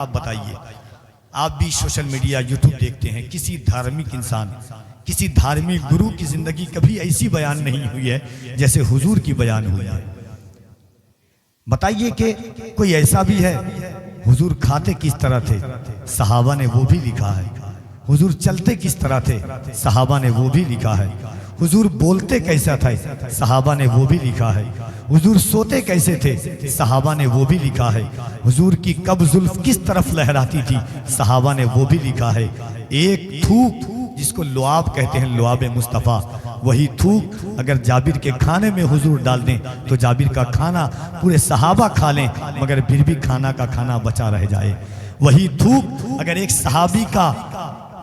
آپ بتائیے، آپ بھی سوشل میڈیا یوٹیوب دیکھتے ہیں، کسی دھارمک انسان، کسی دھارمک گرو کی زندگی کبھی ایسی بیان نہیں ہوئی ہے جیسے حضور کی بیان ہوئی ہے۔ بتائیے کہ کوئی ایسا بھی ہے؟ حضور کھاتے کس طرح تھے، صحابہ نے وہ بھی لکھا ہے۔ حضور چلتے کس طرح تھے، صحابہ نے وہ بھی لکھا ہے۔ حضور بولتے کیسا تھا، صحابہ نے وہ بھی لکھا ہے۔ حضور سوتے کیسے تھے، صحابہ نے وہ بھی لکھا ہے۔ حضور کی کب زلف کس طرف لہراتی تھی، صحابہ نے وہ بھی لکھا ہے۔ ایک تھوک جس کو لعاب کہتے ہیں، لعاب مصطفیٰ، وہی تھوک اگر جابر کے کھانے میں حضور ڈال دیں تو جابر کا کھانا پورے صحابہ کھا لیں مگر پھر بھی کھانا کا کھانا بچا رہ جائے۔ وہی تھوک اگر ایک صحابی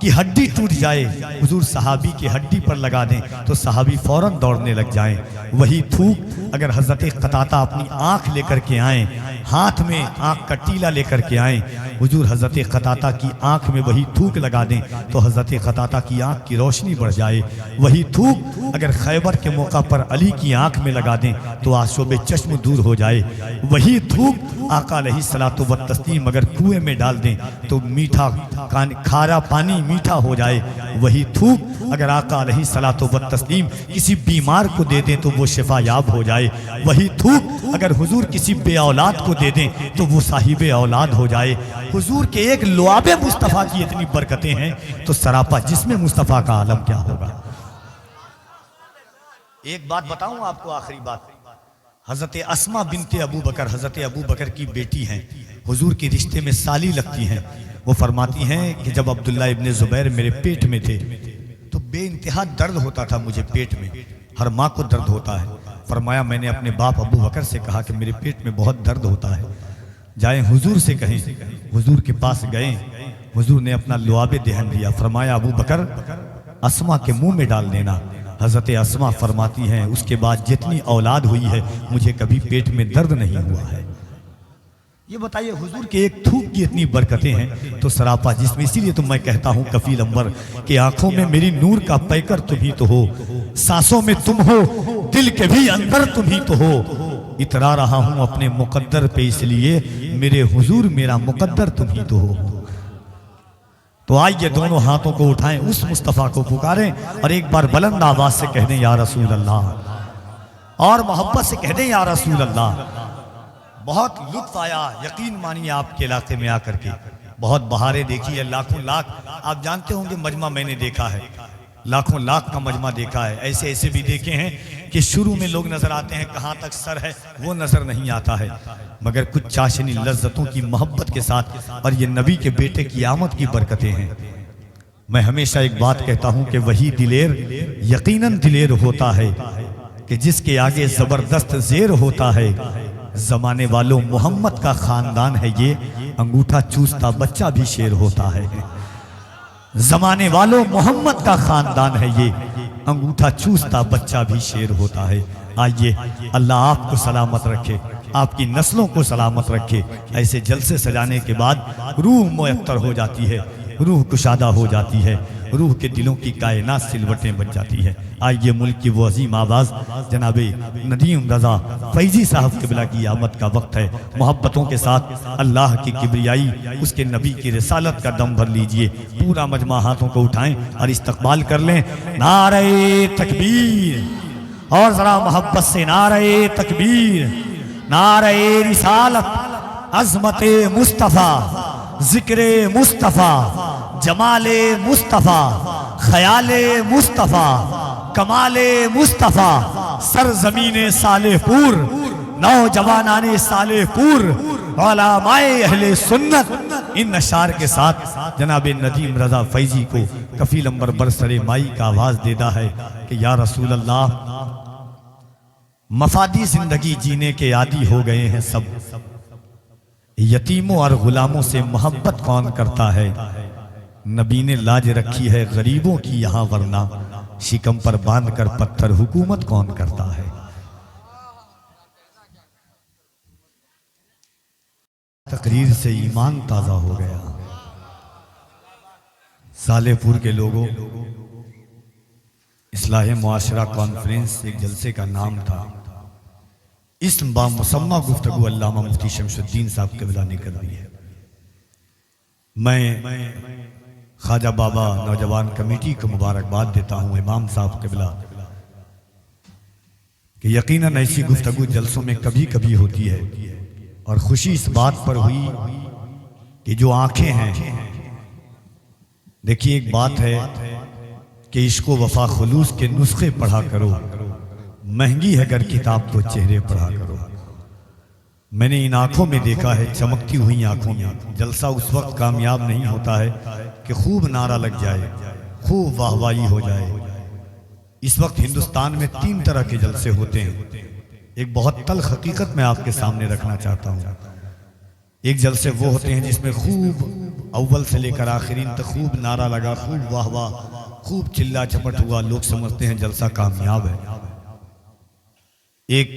کی ہڈی ٹوٹ جائے، حضور صحابی کی ہڈی پر لگا دیں تو صحابی فوراً دوڑنے لگ جائیں۔ وہی تھوک اگر حضرت قطادہ اپنی آنکھ لے کر کے آئیں، ہاتھ میں آنکھ کا ٹیلا لے کر کے آئیں، حضور حضرت قطادہ کی آنکھ میں وہی تھوک لگا دیں تو حضرت قطادہ کی آنکھ کی روشنی بڑھ جائے۔ وہی تھوک اگر خیبر کے موقع پر علی کی آنکھ میں لگا دیں تو آشوب چشم دور ہو جائے۔ وہی تھوک آقا علیہ الصلوۃ والتسلیم اگر کنویں میں ڈال دیں تو میٹھا کھارا پانی میٹھا ہو جائے۔ وہی تھوک اگر آقا علیہ الصلوۃ والتسلیم کسی بیمار کو دے دیں تو وہ شفا یاب ہو جائے۔ وہی تھوک اگر حضور کسی بے اولاد کو دے دیں تو وہ صاحب اولاد ہو جائے۔ حضور کے ایک لعاب مصطفیٰ کی اتنی برکتیں ہیں تو سراپا جسم مصطفیٰ کا عالم کیا ہوگا۔ ایک بات بتاؤں آپ کو، آخری بات، حضرت اسماء بنت ابو بکر، حضرت ابو بکر کی بیٹی ہیں، حضور کے رشتے میں سالی لگتی ہیں۔ وہ فرماتی ہیں کہ جب عبداللہ ابن زبیر میرے پیٹ میں تھے تو بے انتہا درد ہوتا تھا مجھے پیٹ میں، ہر ماں کو درد ہوتا ہے۔ فرمایا میں نے اپنے باپ ابو بکر سے کہا کہ میرے پیٹ میں بہت درد ہوتا ہے، جائیں حضور سے کہیں۔ حضور کے پاس گئے، حضور نے اپنا لعاب دہن دیا، فرمایا ابو بکر اسماء کے منہ میں ڈال دینا۔ حضرت اسماء فرماتی ہیں اس کے بعد جتنی اولاد ہوئی ہے مجھے کبھی پیٹ میں درد نہیں ہوا ہے۔ یہ بتائیے حضور کے ایک تھوک کی اتنی برکتیں ہیں تو سراپا جسم، اسی لیے تو میں کہتا ہوں کفیل انور کہ آنکھوں میں میری نور کا پیکر تم ہی تو ہو، سانسوں میں تم ہو، دل کے بھی اندر تم ہی تو ہو۔ اترا رہا ہوں اپنے مقدر پہ اس لیے میرے حضور میرا مقدر تم ہی تو ہو۔ تو آئیے دونوں ہاتھوں کو اٹھائیں، اس مصطفیٰ کو پکاریں اور ایک بار بلند آواز سے کہہ دیں یا رسول اللہ، اور محبت سے کہہ دیں یا رسول اللہ۔ بہت لطف آیا، یقین مانیے آپ کے علاقے میں آ کر کے بہت بہاریں دیکھی ہے، لاکھوں لاکھ، آپ جانتے ہوں گے مجمع میں نے دیکھا ہے، لاکھوں لاکھ کا مجمع دیکھا ہے، ایسے ایسے بھی دیکھے ہیں کہ شروع میں لوگ نظر آتے ہیں، کہاں تک سر ہے وہ نظر نہیں آتا ہے، مگر کچھ چاشنی لذتوں کی محبت کے ساتھ، اور یہ نبی کے بیٹے کی آمد کی برکتیں ہیں۔ میں ہمیشہ ایک بات کہتا ہوں کہ وہی دلیر یقیناً دلیر ہوتا ہے کہ جس کے آگے زبردست زیر ہوتا ہے۔ زمانے والوں محمد کا خاندان ہے یہ، انگوٹھا چوستا بچہ بھی شیر ہوتا ہے۔ زمانے والوں محمد کا خاندان ہے یہ، انگوٹھا چوستا بچہ بھی شیر ہوتا ہے۔ آئیے اللہ آپ کو سلامت رکھے، آپ کی نسلوں کو سلامت رکھے۔ ایسے جلسے سجانے کے بعد روح معطر ہو جاتی ہے، روح کشادہ ہو جاتی ہے، روح کے دلوں کی کائنات سلوٹیں بن جاتی ہے۔ آئیے ملک کی وہ عظیم آواز جناب ندیم رضا فیضی صاحب قبلہ کی آمد کا وقت ہے۔ محبتوں کے ساتھ اللہ کی کبریائی، اس کے نبی کی رسالت کا دم بھر لیجئے۔ پورا مجمع ہاتھوں کو اٹھائیں اور استقبال کر لیں۔ نعرہ تکبیر، اور ذرا محبت سے نعرہ تکبیر، نعرہ رسالت، عظمت مصطفیٰ، ذکر مصطفیٰ، جمال مصطفیٰ، خیال مصطفیٰ، کمال مصطفیٰ، سرزمین صالح پور، نوجوانان صالح پور، علماء اہل سنت، ان اشعار کے ساتھ جناب ندیم رضا فیضی کو کفیل انور برسر مائی کا آواز دیتا ہے کہ یا رسول اللہ، مفادی زندگی جینے کے عادی ہو گئے ہیں سب، یتیموں اور غلاموں سے محبت کون کرتا ہے؟ نبی نے لاج رکھی ہے غریبوں کی یہاں، ورنہ شکم پر باندھ کر پتھر حکومت کون کرتا ہے؟ تقریر سے ایمان تازہ ہو گیا۔ صالح پور کے لوگوں، اصلاح معاشرہ کانفرنس ایک جلسے کا نام تھا، اسم با مسمہ گفتگو علامہ مفتی شمس الدین صاحب قبلہ نے کر دی ہے۔ میں خواجہ بابا نوجوان کمیٹی کو مبارکباد دیتا ہوں، امام صاحب قبلہ، کہ یقیناً ایسی گفتگو جلسوں میں کبھی کبھی ہوتی ہے، اور خوشی اس بات پر ہوئی کہ جو آنکھیں ہیں، دیکھیے ایک بات ہے کہ عشق و وفا خلوص کے نسخے پڑھا کرو، مہنگی ہے اگر کتاب تو چہرے پڑھا کرو۔ میں نے ان آنکھوں میں دیکھا ہے، چمکتی ہوئی آنکھوں میں، جلسہ اس وقت کامیاب نہیں ہوتا ہے کہ خوب نعرہ لگ جائے، خوب واہوائی ہو جائے۔ اس وقت ہندوستان میں 3 طرح کے جلسے ہوتے ہیں۔ ایک بہت تلخ حقیقت میں آپ کے سامنے رکھنا چاہتا ہوں۔ ایک جلسے وہ ہوتے ہیں جس میں خوب اول سے لے کر آخرین تک خوب نعرہ لگا، خوب واہ واہ، خوب چلا چپٹ ہوا، لوگ سمجھتے ہیں جلسہ کامیاب ہے۔ ایک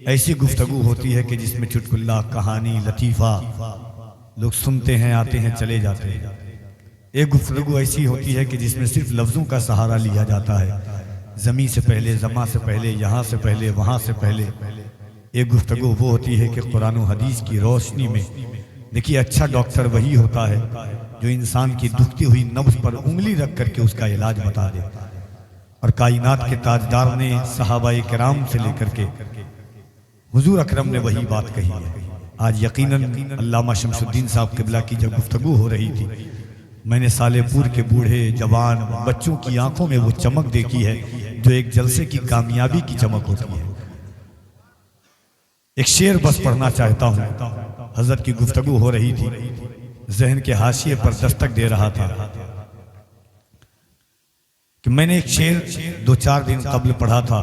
ایسی گفتگو ہوتی ہے کہ جس میں چٹکلا، کہانی، لطیفہ، لوگ سنتے ہیں، آتے ہیں، چلے جاتے ہیں۔ ایک گفتگو ایسی ہوتی ہے کہ جس میں صرف لفظوں کا سہارا لیا جاتا ہے، زمیں سے پہلے، زماں سے پہلے، یہاں سے پہلے، وہاں سے پہلے۔ ایک گفتگو وہ ہوتی ہے کہ قرآن و حدیث کی روشنی میں، دیکھیے اچھا ڈاکٹر وہی ہوتا ہے جو انسان کی دکھتی ہوئی نبض پر انگلی رکھ کر کے اس کا علاج بتا دے، اور کائنات کے تاجدار نے صحابہ کرام سے لے کر کے حضور اکرم نے وہی بات کہی ہے۔ آج یقیناً علامہ شمس الدین صاحب قبلہ کی جب گفتگو ہو رہی تھی، میں نے سالے پور کے بوڑھے، جوان، بچوں کی آنکھوں میں وہ چمک دیکھی ہے جو ایک جلسے کی کامیابی کی چمک ہوتی ہے۔ ایک شعر بس پڑھنا چاہتا ہوں، حضرت کی گفتگو ہو رہی تھی، ذہن کے حاشیے پر دستک دے رہا تھا کہ میں نے ایک شعر 2-4 دن قبل پڑھا تھا۔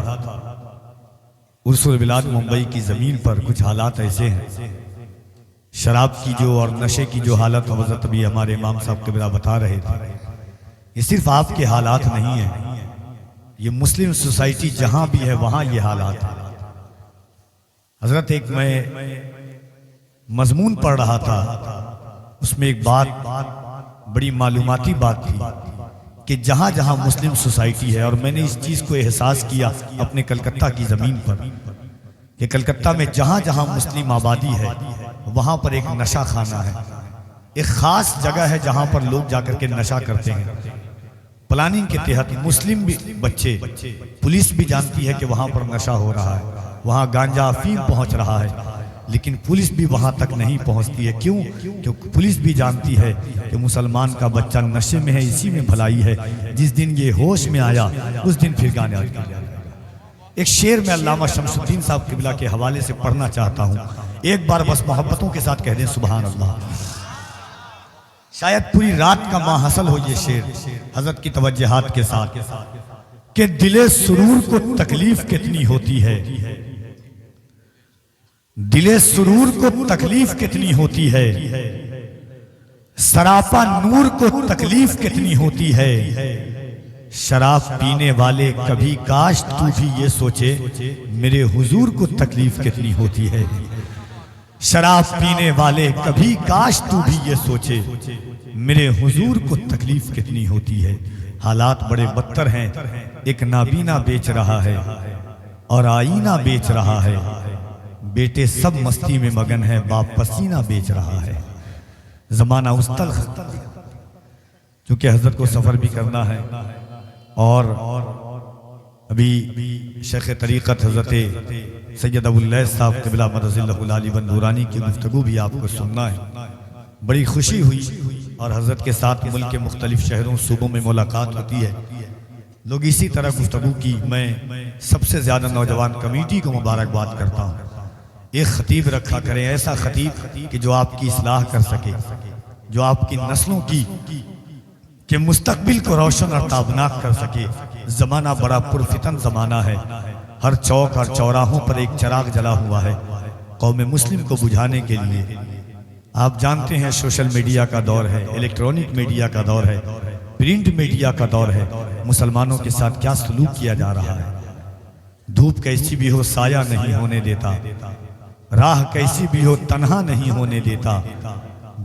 عرس البلاد ممبئی کی زمین پر کچھ حالات ایسے ہیں، شراب کی جو اور نشے کی جو حالت حضرت ابھی ہمارے امام صاحب قبلہ بتا رہے تھے، یہ صرف آپ کے حالات نہیں ہیں، یہ مسلم سوسائٹی جہاں بھی ہے وہاں یہ حالات ہیں۔ حضرت ایک میں مضمون پڑھ رہا تھا، اس میں ایک بات بڑی معلوماتی بات تھی کہ جہاں جہاں مسلم سوسائٹی ہے، اور میں نے اس چیز کو احساس کیا اپنے کلکتہ کی زمین پر کہ کلکتہ میں جہاں جہاں مسلم آبادی ہے وہاں پر ایک نشہ خانہ ہے، ایک خاص جگہ ہے جہاں پر لوگ جا کر کے نشہ کرتے ہیں۔ پلاننگ کے تحت مسلم بھی بچے، پولیس بھی جانتی ہے کہ وہاں پر نشہ ہو رہا ہے، وہاں گانجا افیم پہنچ رہا ہے، لیکن پولیس بھی وہاں تک نہیں پہنچتی ہے۔ کیوں؟ کیونکہ پولیس بھی جانتی ہے کہ مسلمان کا بچہ نشے میں ہے، اسی میں بھلائی ہے، جس دن یہ ہوش میں آیا اس دن پھر گانے آ گیا۔ ایک شعر میں علامہ شمس الدین صاحب قبلہ کے حوالے سے پڑھنا چاہتا ہوں، ایک بار بس محبتوں کے ساتھ کہہ دیں سبحان اللہ۔ شاید پوری رات کا ماحصل ہو یہ شعر حضرت کی توجہات کے ساتھ، کہ دل سرور کو تکلیف کتنی ہوتی ہے، دل سرور کو تکلیف کتنی ہوتی ہے، سراپا نور کو تکلیف کتنی ہوتی ہے، شراب پینے والے کبھی کاش تو بھی یہ سوچے میرے حضور کو تکلیف کتنی ہوتی ہے، شراب پینے والے کبھی کاش تو بھی یہ سوچے میرے حضور کو تکلیف کتنی ہوتی ہے۔ حالات بڑے بدتر ہیں، ایک نابینا بیچ رہا ہے اور آئینہ بیچ رہا ہے، بیٹے سب مستی میں مگن ہے، باپ پسینہ بیچ رہا ہے۔ زمانہ اس تلخ، چونکہ حضرت کو سفر بھی کرنا ہے، اور ابھی شیخ طریقت حضرت سید ابو اللیث صاحب قبلہ مدد اللہ العالی بندورانی کی گفتگو بھی آپ کو سننا ہے۔ بڑی خوشی ہوئی، اور حضرت کے ساتھ ملک کے مختلف شہروں صوبوں میں ملاقات ہوتی ہے، لوگ اسی طرح گفتگو کی۔ میں سب سے زیادہ نوجوان کمیٹی کو مبارکباد کرتا ہوں، ایک خطیب رکھا کریں، ایسا خطیب کہ جو آپ کی اصلاح کر سکے، جو آپ کی نسلوں کی کہ مستقبل کو روشن اور تابناک کر سکے۔ زمانہ بڑا پرفتن زمانہ ہے، ہر چوک اور چوراہوں پر ایک چراغ جلا ہوا ہے قوم مسلم کو بجھانے کے لیے۔ آپ جانتے ہیں سوشل میڈیا کا دور ہے، الیکٹرونک میڈیا کا دور ہے، پرنٹ میڈیا کا دور ہے، مسلمانوں کے ساتھ کیا سلوک کیا جا رہا ہے۔ دھوپ کیسی بھی ہو سایہ نہیں ہونے دیتا، راہ کیسی بھی ہو تنہا نہیں ہونے دیتا،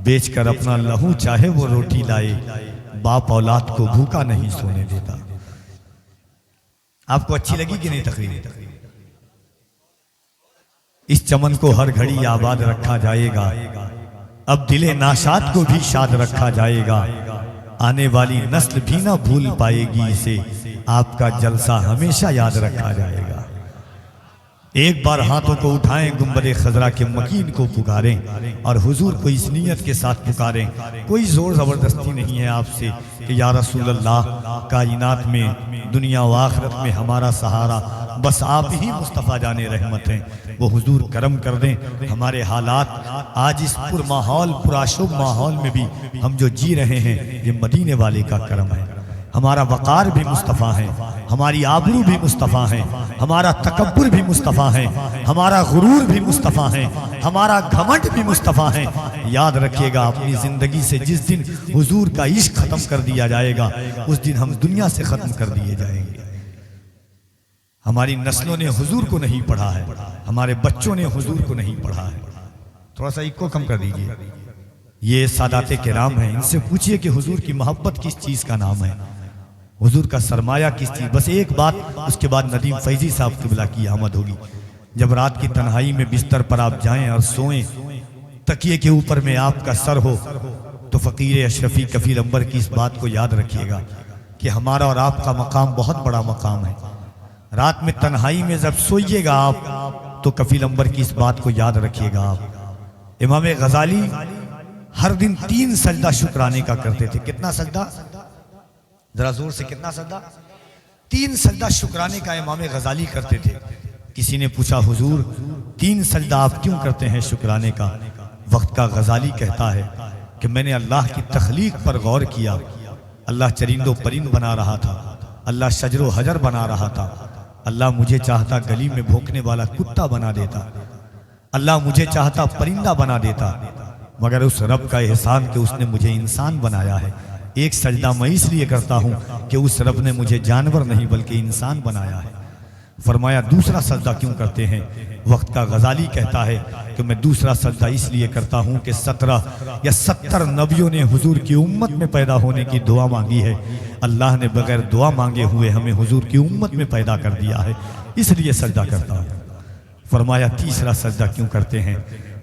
بیچ کر اپنا لہو چاہے وہ روٹی لائے، باپ اولاد کو بھوکا نہیں سونے دیتا۔ آپ کو اچھی لگی کہ نہیں تقریر؟ اس چمن کو ہر گھڑی آباد رکھا جائے گا، اب دل ناشاد کو بھی شاد رکھا جائے گا، آنے والی نسل بھی نہ بھول پائے گی اسے، آپ کا جلسہ ہمیشہ یاد رکھا جائے گا۔ ایک بار ہاتھوں کو اٹھائیں، گنبد خضرا کے مکین کو پکاریں اور حضور کو اس نیت کے ساتھ پکاریں، کوئی زور زبردستی نہیں ہے آپ سے کہ یا رسول اللہ، کائنات میں دنیا و آخرت میں ہمارا سہارا بس آپ ہی مصطفیٰ جان رحمت ہیں، وہ حضور کرم کر دیں۔ ہمارے حالات آج اس پر ماحول پرآشوب ماحول میں بھی ہم جو جی رہے ہیں، یہ مدینے والے کا کرم ہے۔ ہمارا وقار بھی مصطفیٰ ہے، ہماری آبرو بھی مصطفیٰ ہے، ہمارا تکبر بھی مصطفیٰ ہے، ہمارا غرور بھی مصطفیٰ ہے، ہمارا گھمنڈ بھی مصطفیٰ ہے۔ یاد رکھیے گا اپنی زندگی سے جس دن حضور کا عشق ختم کر دیا جائے گا، اس دن ہم دنیا سے ختم کر دیے جائیں گے۔ ہماری نسلوں نے حضور کو نہیں پڑھا ہے، ہمارے بچوں نے حضور کو نہیں پڑھا ہے۔ تھوڑا سا ایک کو کم کر دیجئے۔ یہ سادات کرام ہیں، ان سے پوچھئے کہ حضور کی محبت کس چیز کا نام ہے، حضور کا سرمایہ کس چیز۔ بس ایک بات، اس کے بعد ندیم فیضی صاحب قبلہ کی آمد ہوگی۔ جب رات کی تنہائی میں بستر پر آپ جائیں اور سوئیں، تکیے کے اوپر میں آپ کا سر ہو، تو فقیر اشرفی کفیل انبر کی اس بات کو یاد رکھیے گا کہ ہمارا اور آپ کا مقام بہت بڑا مقام ہے۔ رات میں تنہائی میں جب سوئیے گا آپ، تو کفیل انبر کی اس بات کو یاد رکھیے گا آپ۔ امام غزالی ہر دن 3 سجدہ شکرانے کا کرتے تھے۔ کتنا سجدہ؟ ذرا زور سے، کتنا سجدہ؟ 3 سجدہ شکرانے کا امام غزالی کرتے تھے۔ کسی نے پوچھا حضور 3 سجدہ آپ کیوں کرتے ہیں شکرانے کا؟ وقت کا غزالی کہتا ہے کہ میں نے اللہ کی تخلیق پر غور کیا، اللہ چرند و پرند بنا رہا تھا، اللہ شجر و حجر بنا رہا تھا، اللہ مجھے چاہتا گلی میں بھونکنے والا کتا بنا دیتا، اللہ مجھے چاہتا پرندہ بنا دیتا، مگر اس رب کا احسان کہ اس نے مجھے انسان بنایا ہے۔ ایک سجدہ میں اس لیے کرتا ہوں کہ اس رب نے مجھے جانور نہیں بلکہ انسان بنایا ہے۔ فرمایا دوسرا سجدہ کیوں کرتے ہیں؟ وقت کا غزالی کہتا ہے کہ میں دوسرا سجدہ اس لیے کرتا ہوں کہ 17 یا 70 نبیوں نے حضور کی امت میں پیدا ہونے کی دعا مانگی ہے، اللہ نے بغیر دعا مانگے ہوئے ہمیں حضور کی امت میں پیدا کر دیا ہے، اس لیے سجدہ کرتا ہوں۔ فرمایا تیسرا سجدہ کیوں کرتے ہیں؟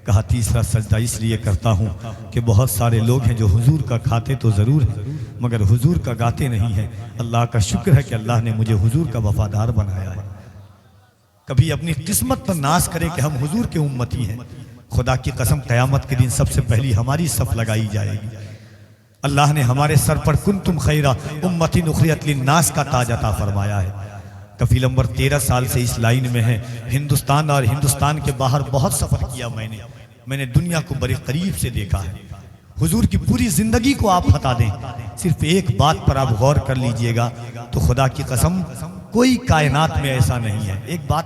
کہا تیسرا سجدہ اس لیے کرتا ہوں کہ بہت سارے لوگ ہیں جو حضور کا کھاتے تو ضرور ہیں مگر حضور کا گاتے نہیں ہیں۔ اللہ کا شکر ہے کہ اللہ نے مجھے حضور کا وفادار بنایا ہے۔ کبھی اپنی قسمت پر ناز کرے کہ ہم حضور کے امتی ہیں، خدا کی قسم قیامت کے دن سب سے پہلی ہماری صف لگائی جائے گی۔ اللہ نے ہمارے سر پر کنتم خیرہ امتی اخرجت للناس کا تاج عطا فرمایا ہے۔ کفیل انبر 13 سال سے اس لائن میں ہے، ہندوستان اور ہندوستان کے باہر بہت سفر کیا میں نے دنیا کو بڑے قریب سے دیکھا ہے۔ حضور کی پوری زندگی کو آپ ہٹا دیں، صرف ایک بات پر آپ غور کر لیجئے گا تو خدا کی قسم کوئی کائنات میں ایسا نہیں ہے۔ ایک بات